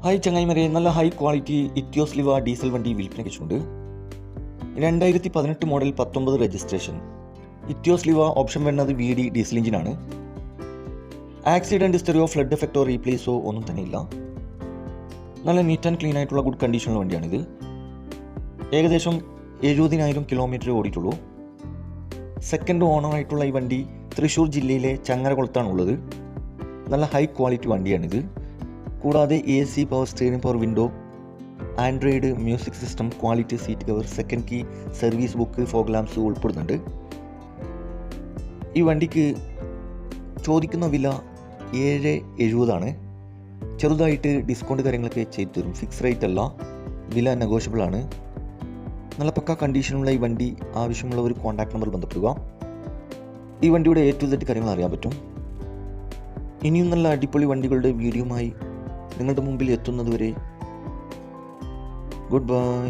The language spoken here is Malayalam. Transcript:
ഹായ് ചങ്ങായിമാരെ, നല്ല ഹൈ ക്വാളിറ്റി ഇറ്റിയോസ് ലിവ ഡീസൽ വണ്ടി വിൽപ്പനയ്ക്ക് വെച്ചിട്ടുണ്ട്. 2018 മോഡൽ 19 രജിസ്ട്രേഷൻ ഇറ്റിയോസ് ലിവ. ഓപ്ഷൻ വരുന്നത് VD ഡീസൽ എഞ്ചിനാണ്. ആക്സിഡൻറ്റ് ഹിസ്റ്ററിയോ ഫ്ലഡ് എഫക്റ്റോ റീപ്ലേസോ ഒന്നും തന്നെ ഇല്ല. നല്ല നീറ്റ് ആൻഡ് ക്ലീൻ ആയിട്ടുള്ള ഗുഡ് കണ്ടീഷനുള്ള വണ്ടിയാണിത്. ഏകദേശം 70,000 കിലോമീറ്റർ ഓടിയിട്ടുള്ളൂ. സെക്കൻഡ് ഓണറായിട്ടുള്ള ഈ വണ്ടി തൃശ്ശൂർ ജില്ലയിലെ ചങ്ങരകുളത്താണുള്ളത്. നല്ല ഹൈ ക്വാളിറ്റി വണ്ടിയാണിത്. കൂടാതെ AC, power steering, power window, Android music system, quality seat cover, second key, service book, fog lamps ഉൾപ്പെടുന്നുണ്ട്. ഈ വണ്ടിക്ക് ചോദിക്കുന്ന വില 770 ചെറുതായിട്ട് ഡിസ്കൗണ്ട് കാര്യങ്ങളൊക്കെ ചെയ്തു തരും. ഫിക്സ് റേറ്റ് അല്ല, വില നെഗോഷ്യബിൾ ആണ്. നല്ല പക്ക കണ്ടീഷനുള്ള ഈ വണ്ടി ആവശ്യമുള്ളവർ കോൺടാക്ട് നമ്പർ ബന്ധപ്പെടുക. ഈ വണ്ടിയുടെ A to Z കാര്യങ്ങൾ അറിയാൻ പറ്റും. ഇനിയും നല്ല അടിപൊളി വണ്ടികളുടെ വീഡിയോയുമായി നിങ്ങളുടെ മുമ്പിൽ എത്തുന്നതുവരെ ഗുഡ് ബൈ.